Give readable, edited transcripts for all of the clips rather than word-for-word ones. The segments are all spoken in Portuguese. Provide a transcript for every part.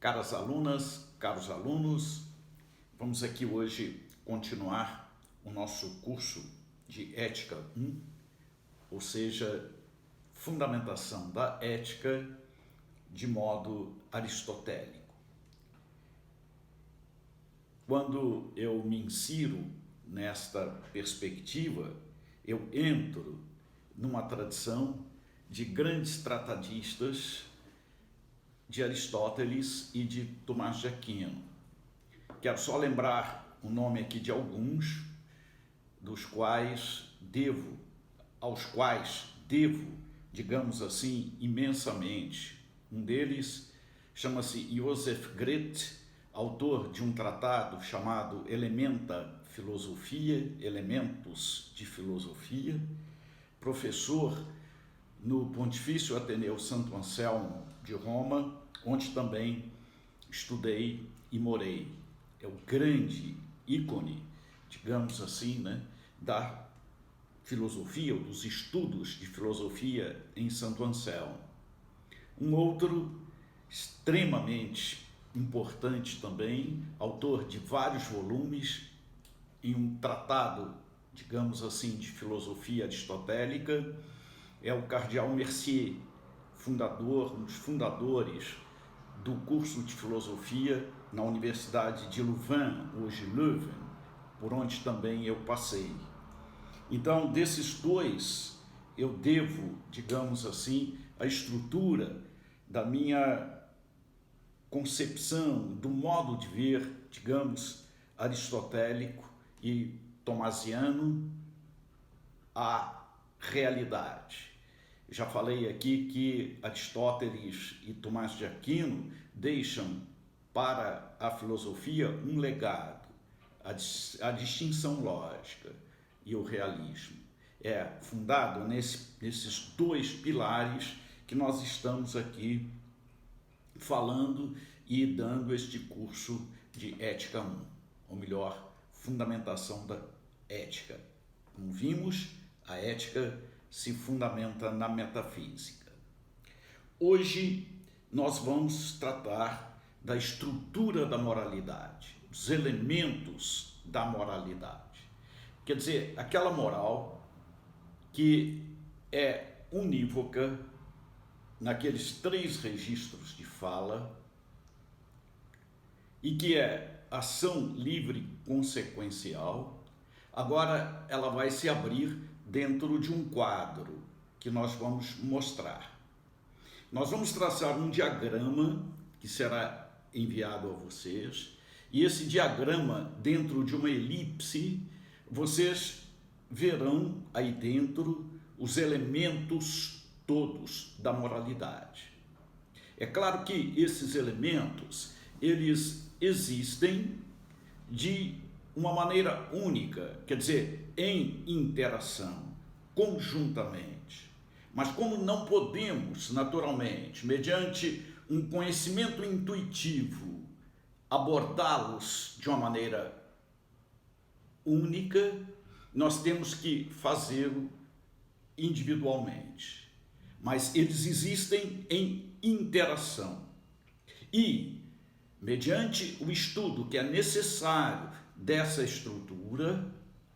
Caras alunas, caros alunos, vamos aqui hoje continuar o nosso curso de Ética 1, ou seja, fundamentação da ética de modo aristotélico. Quando eu me insiro nesta perspectiva, eu entro numa tradição de grandes tratadistas de Aristóteles e de Tomás de Aquino. Quero só lembrar o nome aqui de alguns, aos quais devo, digamos assim, imensamente. Um deles chama-se Joseph Greth, autor de um tratado chamado Elementa Philosophia, Elementos de Filosofia, professor no Pontifício Ateneu Santo Anselmo de Roma, onde também estudei e morei. É o grande ícone, digamos assim, da filosofia, ou dos estudos de filosofia em Santo Anselmo. Um outro extremamente importante também, autor de vários volumes, em um tratado, digamos assim, de filosofia aristotélica, é o cardeal Mercier, um dos fundadores do curso de filosofia na Universidade de Louvain, hoje Leuven, por onde também eu passei. Então, desses dois, eu devo, digamos assim, a estrutura da minha concepção, do modo de ver, digamos, aristotélico e tomasiano, a realidade. Já falei aqui que Aristóteles e Tomás de Aquino deixam para a filosofia um legado, a distinção lógica e o realismo. É fundado nesses dois pilares que nós estamos aqui falando e dando este curso de Ética 1, ou melhor, fundamentação da ética. Como vimos, a ética se fundamenta na metafísica. Hoje nós vamos tratar da estrutura da moralidade, dos elementos da moralidade. Quer dizer, aquela moral que é unívoca naqueles três registros de fala e que é ação livre consequencial. Agora ela vai se abrir dentro de um quadro que nós vamos mostrar. Nós vamos traçar um diagrama que será enviado a vocês, e esse diagrama, dentro de uma elipse, vocês verão aí dentro os elementos todos da moralidade. É claro que esses elementos, eles existem de uma maneira única, quer dizer, em interação, conjuntamente. Mas como não podemos, naturalmente, mediante um conhecimento intuitivo, abordá-los de uma maneira única, nós temos que fazê-lo individualmente. Mas eles existem em interação. E, mediante o estudo que é necessário dessa estrutura,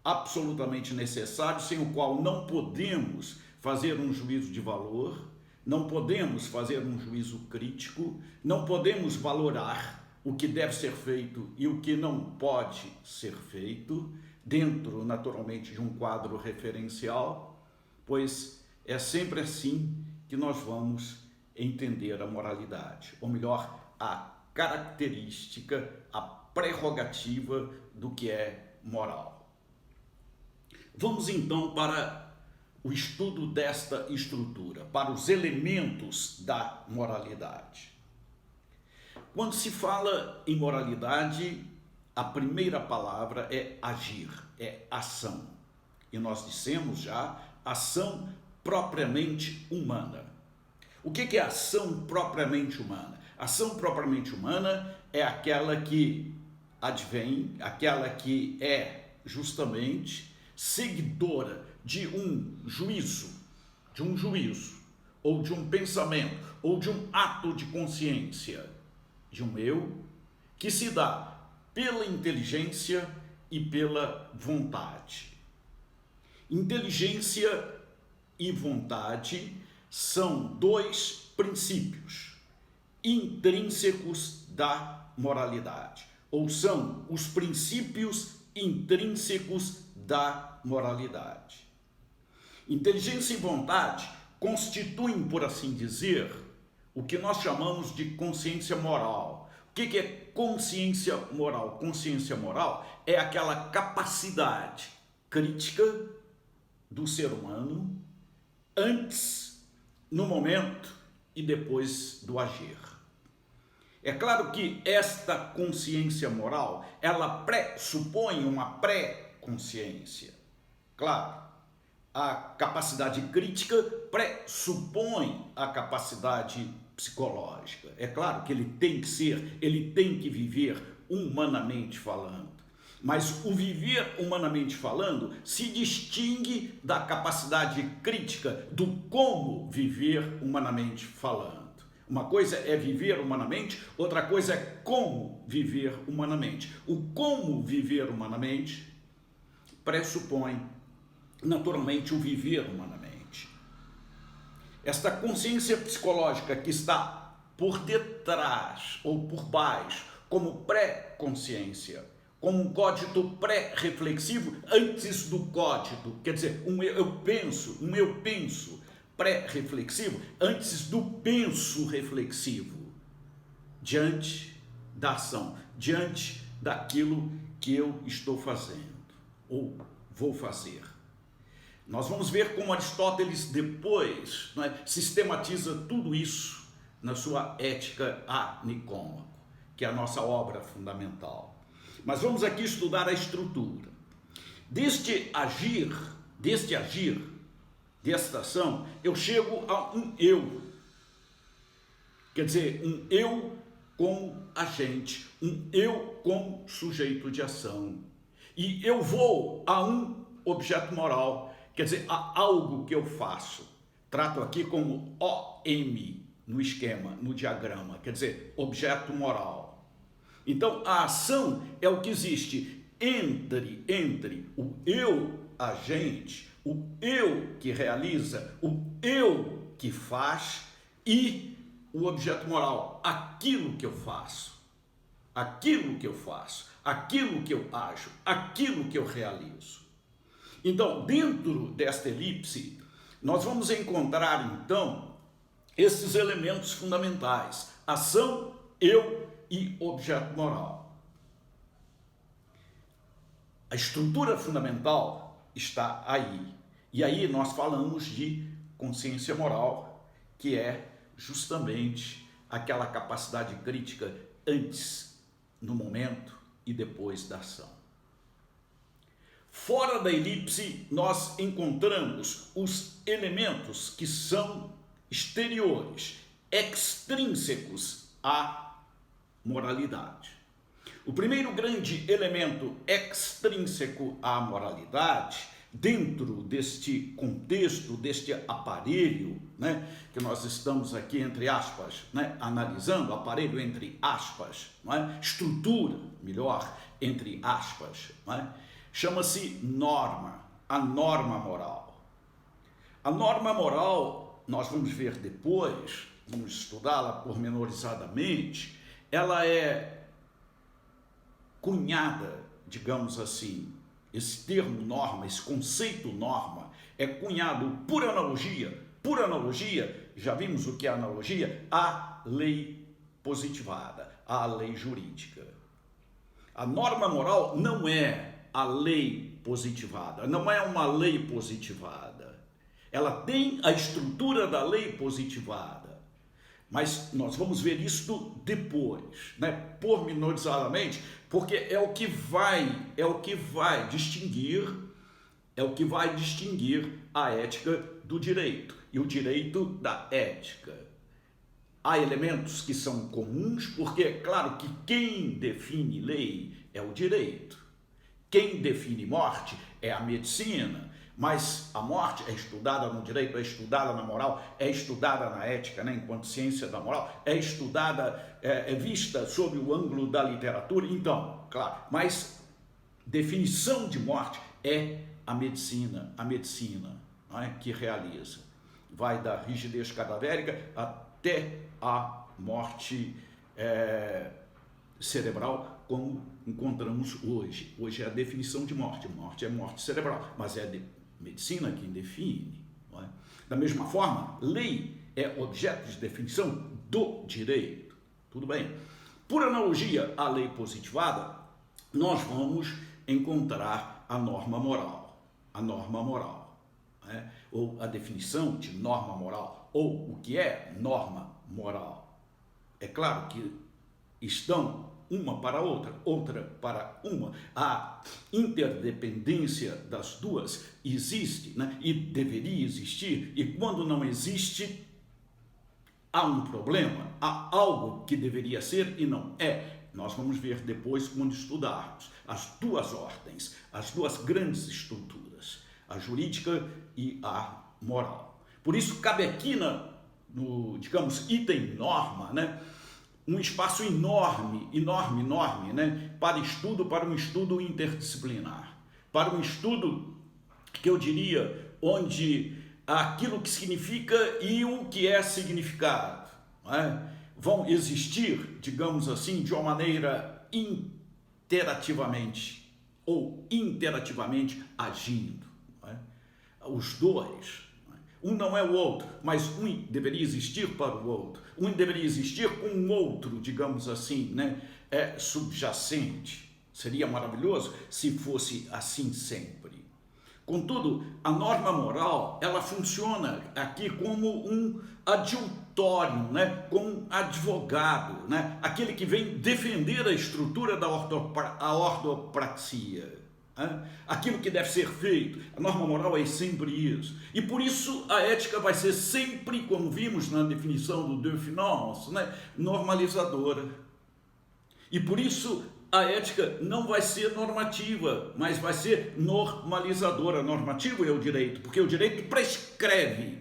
absolutamente necessário, sem o qual não podemos fazer um juízo de valor, não podemos fazer um juízo crítico, não podemos valorar o que deve ser feito e o que não pode ser feito, dentro, naturalmente, de um quadro referencial, pois é sempre assim que nós vamos entender a moralidade, ou melhor, a característica, a prerrogativa do que é moral. Vamos então para o estudo desta estrutura, para os elementos da moralidade. Quando se fala em moralidade, a primeira palavra é agir, é ação. E nós dissemos já, ação propriamente humana. O que é ação propriamente humana? Ação propriamente humana é aquela que advém, aquela que é justamente seguidora de um juízo, ou de um pensamento, ou de um ato de consciência, de um eu que se dá pela inteligência e pela vontade. Inteligência e vontade são dois princípios intrínsecos da moralidade, ou são os princípios intrínsecos da moralidade. Inteligência e vontade constituem, por assim dizer, o que nós chamamos de consciência moral. O que é consciência moral? Consciência moral é aquela capacidade crítica do ser humano antes, no momento e depois do agir. É claro que esta consciência moral, ela pressupõe uma pré-consciência. Claro, a capacidade crítica pressupõe a capacidade psicológica. É claro que ele tem que viver humanamente falando. Mas o viver humanamente falando se distingue da capacidade crítica do como viver humanamente falando. Uma coisa é viver humanamente, outra coisa é como viver humanamente. O como viver humanamente pressupõe, naturalmente, o viver humanamente. Esta consciência psicológica que está por detrás ou por baixo, como pré-consciência, como um códito pré-reflexivo antes do códito, quer dizer, um eu penso pré-reflexivo antes do penso reflexivo, diante da ação, diante daquilo que eu estou fazendo ou vou fazer. Nós vamos ver como Aristóteles depois, sistematiza tudo isso na sua Ética a Nicômaco, que é a nossa obra fundamental. Mas vamos aqui estudar a estrutura. Desta ação, eu chego a um eu. Quer dizer, um eu como agente, um eu como sujeito de ação. E eu vou a um objeto moral, quer dizer, a algo que eu faço. Trato aqui como OM no esquema, no diagrama, quer dizer, objeto moral. Então, a ação é o que existe entre o eu agente, o eu que realiza, o eu que faz e o objeto moral, aquilo que eu faço, aquilo que eu ajo, aquilo que eu realizo. Então, dentro desta elipse, nós vamos encontrar, então, esses elementos fundamentais: ação, eu e objeto moral. A estrutura fundamental está aí. E aí nós falamos de consciência moral, que é justamente aquela capacidade crítica antes, no momento e depois da ação. Fora da elipse, nós encontramos os elementos que são exteriores, extrínsecos à moralidade. O primeiro grande elemento extrínseco à moralidade, dentro deste contexto, deste aparelho, que nós estamos aqui, entre aspas, analisando, aparelho entre aspas, estrutura, melhor, entre aspas, chama-se norma, a norma moral. A norma moral, nós vamos ver depois, vamos estudá-la pormenorizadamente, ela é cunhada, digamos assim, esse termo norma, esse conceito norma, é cunhado por analogia, já vimos o que é analogia, à lei positivada, à lei jurídica. A norma moral não é a lei positivada, não é uma lei positivada. Ela tem a estrutura da lei positivada, mas nós vamos ver isso depois, pormenorizadamente, porque é o que vai distinguir a ética do direito e o direito da ética. Há elementos que são comuns, porque é claro que quem define lei é o direito. Quem define morte é a medicina, Mas a morte é estudada no direito, é estudada na moral, é estudada na ética, né, enquanto ciência da moral, é estudada, é vista sob o ângulo da literatura. Então, claro, mas definição de morte é a medicina não é, que realiza. Vai da rigidez cadavérica até a morte cerebral, como encontramos hoje. Hoje é a definição de morte. Morte é morte cerebral, mas é a medicina quem define. Não é? Da mesma forma, lei é objeto de definição do direito. Tudo bem? Por analogia à lei positivada, nós vamos encontrar a norma moral. A norma moral, né? Ou a definição de norma moral, ou o que é norma moral. É claro que estão uma para outra, outra para uma. A interdependência das duas existe, né? E deveria existir, e quando não existe, há um problema, há algo que deveria ser e não é. Nós vamos ver depois quando estudarmos as duas ordens, as duas grandes estruturas, a jurídica e a moral. Por isso cabe aqui no, digamos, item norma, né? Um espaço enorme, né? Para um estudo interdisciplinar, para um estudo que eu diria onde aquilo que significa e o que é significado, não é? Vão existir, digamos assim, de uma maneira interativamente agindo, não é? Os dois. Um não é o outro, mas um deveria existir para o outro. Um deveria existir com o outro, digamos assim, né? Subjacente. Seria maravilhoso se fosse assim sempre. Contudo, a norma moral, ela funciona aqui como um adjutório, né? Como um advogado, né? Aquele que vem defender a estrutura da ortopraxia. Aquilo que deve ser feito. A norma moral é sempre isso. E por isso a ética vai ser sempre, como vimos na definição do De Finance, né, normalizadora. E por isso a ética não vai ser normativa, mas vai ser normalizadora. Normativo é o direito, porque o direito prescreve,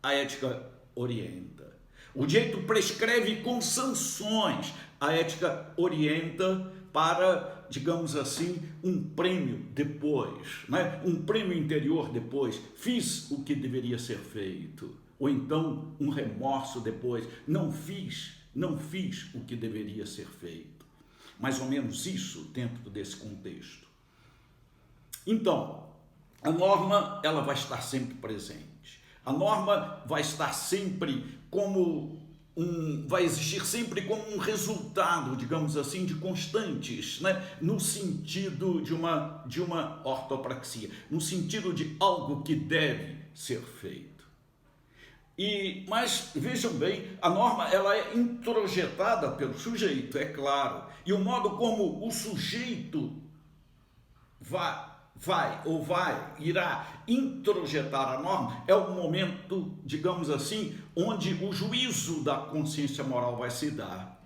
a ética orienta. O direito prescreve com sanções, a ética orienta para, digamos assim, um prêmio depois, né? Um prêmio interior depois. Fiz o que deveria ser feito. Ou então um remorso depois. Não fiz o que deveria ser feito. Mais ou menos isso dentro desse contexto. Então, a norma ela vai estar sempre presente. A norma vai estar sempre como vai existir sempre como um resultado, digamos assim, de constantes, né? No sentido de uma ortopraxia, no sentido de algo que deve ser feito. Mas vejam bem, a norma ela é introjetada pelo sujeito, é claro, e o modo como o sujeito irá introjetar a norma é o momento, digamos assim, onde o juízo da consciência moral vai se dar.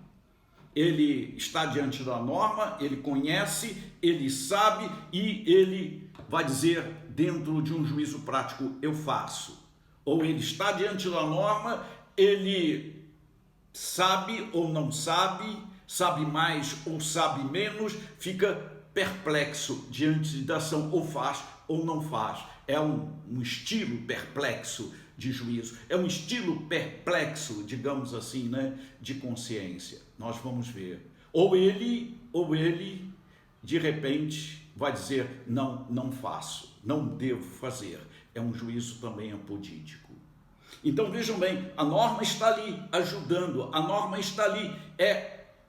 Ele está diante da norma, ele conhece, ele sabe e ele vai dizer dentro de um juízo prático, eu faço. Ou ele está diante da norma, ele sabe ou não sabe, sabe mais ou sabe menos, fica perplexo diante da ação, ou faz ou não faz. É um estilo perplexo de juízo, é um estilo perplexo, digamos assim, né, de consciência. Nós vamos ver. Ou ele, de repente, vai dizer, não faço, não devo fazer. É um juízo também apodítico. Então, vejam bem, a norma está ali ajudando, a norma está ali,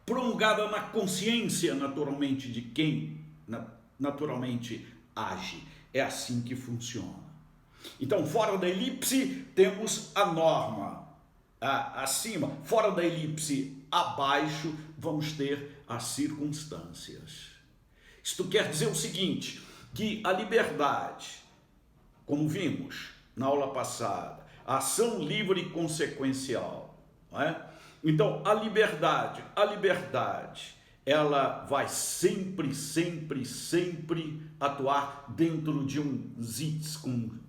prolongada na consciência, naturalmente, de quem naturalmente age. É assim que funciona. Então, fora da elipse, temos a norma. Acima, fora da elipse, abaixo, vamos ter as circunstâncias. Isto quer dizer o seguinte, que a liberdade, como vimos na aula passada, a ação livre e consequencial, não é? Então, a liberdade ela vai sempre atuar dentro de um Sitz, como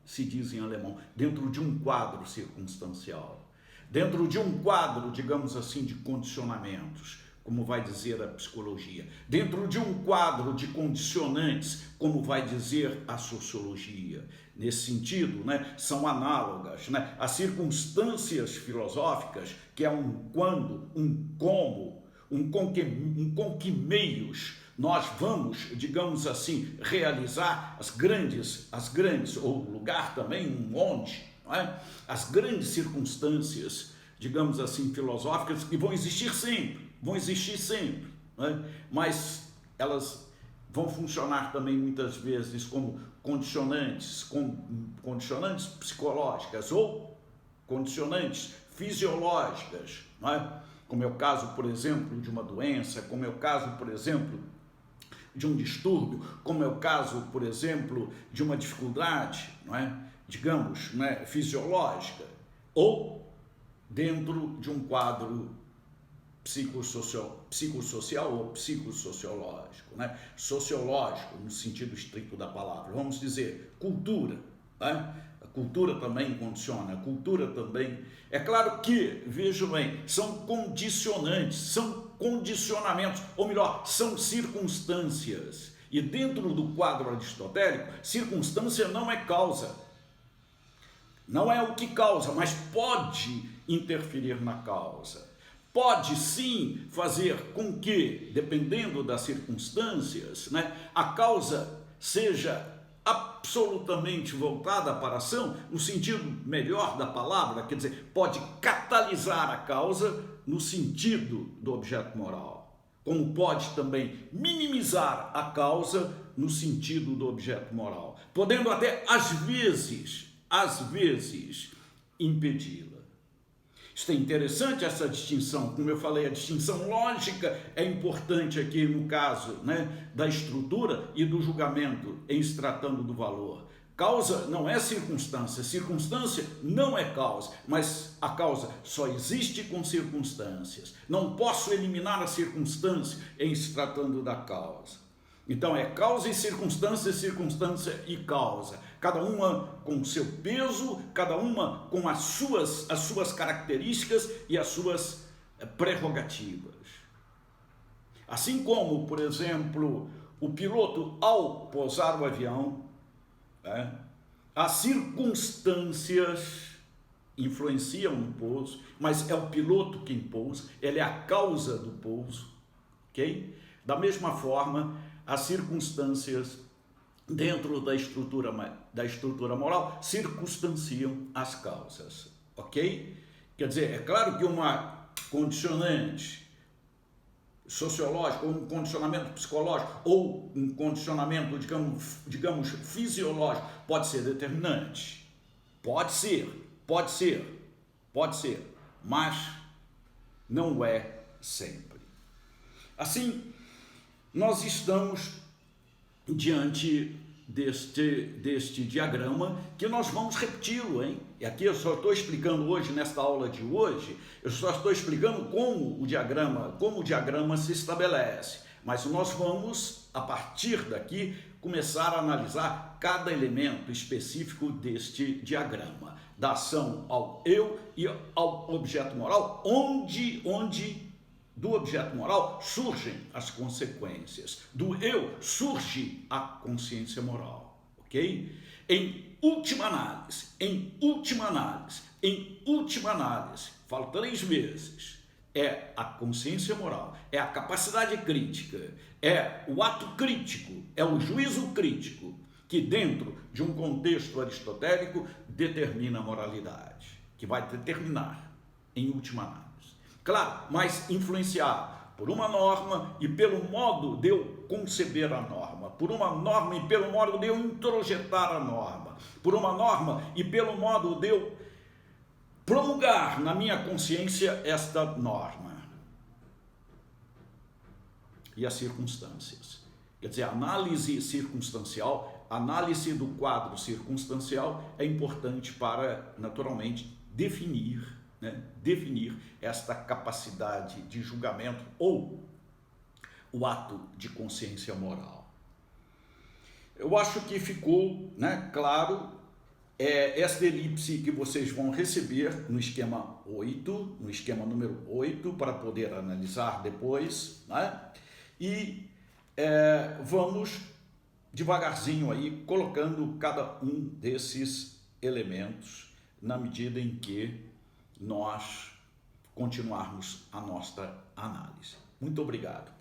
se diz em alemão, dentro de um quadro circunstancial, dentro de um quadro, digamos assim, de condicionamentos, como vai dizer a psicologia, dentro de um quadro de condicionantes, como vai dizer a sociologia. Nesse sentido, né, são análogas, né, as filosóficas, que é um quando, um como, com que meios nós vamos, digamos assim, realizar as grandes, ou lugar também, um onde, não é? As grandes circunstâncias, digamos assim, filosóficas, que vão existir sempre, não é? Mas elas vão funcionar também muitas vezes como condicionantes psicológicas ou condicionantes fisiológicas, não é? Como é o caso, por exemplo, de uma doença, como é o caso, por exemplo, de um distúrbio, como é o caso, por exemplo, de uma dificuldade, não é? Digamos, não é? Fisiológica, ou dentro de um quadro psicossocial ou psicossociológico, né? Sociológico, no sentido estrito da palavra. Vamos dizer, cultura, né? A cultura também condiciona, a cultura também... É claro que, vejam bem, são condicionantes, são condicionamentos, ou melhor, são circunstâncias. E dentro do quadro aristotélico, circunstância não é causa. Não é o que causa, mas pode interferir na causa. Pode sim fazer com que, dependendo das circunstâncias, né, a causa seja absolutamente voltada para a ação, no sentido melhor da palavra, quer dizer, pode catalisar a causa no sentido do objeto moral, como pode também minimizar a causa no sentido do objeto moral, podendo até, às vezes, impedi-la. Isto é interessante, essa distinção. Como eu falei, a distinção lógica é importante aqui no caso, né, da estrutura e do julgamento em se tratando do valor. Causa não é circunstância, circunstância não é causa, mas a causa só existe com circunstâncias. Não posso eliminar a circunstância em se tratando da causa. Então é causa e circunstância e causa. Cada uma com o seu peso, cada uma com as suas características e as suas prerrogativas. Assim como, por exemplo, o piloto ao pousar o avião, né, as circunstâncias influenciam no pouso, mas é o piloto quem pousa, ele é a causa do pouso, ok? Da mesma forma, as circunstâncias dentro da estrutura moral circunstanciam as causas, ok? Quer dizer, é claro que uma condicionante sociológico, ou um condicionamento psicológico, ou um condicionamento, digamos fisiológico, pode ser determinante. Pode ser, mas não é sempre. Assim, nós estamos diante deste diagrama, que nós vamos repeti-lo, hein? E aqui eu só estou explicando hoje, nesta aula de hoje, eu só estou explicando como o diagrama se estabelece. Mas nós vamos, a partir daqui, começar a analisar cada elemento específico deste diagrama, da ação ao eu e ao objeto moral, onde do objeto moral surgem as consequências. Do eu surge a consciência moral, ok? Em última análise, falo 3 vezes, é a consciência moral, é a capacidade crítica, é o ato crítico, é o juízo crítico, que dentro de um contexto aristotélico determina a moralidade, que vai determinar, em última análise. Claro, mas influenciado por uma norma e pelo modo de eu conceber a norma, por uma norma e pelo modo de eu introjetar a norma, por uma norma e pelo modo de eu promulgar na minha consciência esta norma. E as circunstâncias. Quer dizer, a análise circunstancial, a análise do quadro circunstancial é importante para, naturalmente, definir esta capacidade de julgamento ou o ato de consciência moral. Eu acho que ficou, né, claro, esta elipse que vocês vão receber no esquema 8, no esquema número 8, para poder analisar depois, né? E vamos devagarzinho aí colocando cada um desses elementos na medida em que nós continuarmos a nossa análise. Muito obrigado.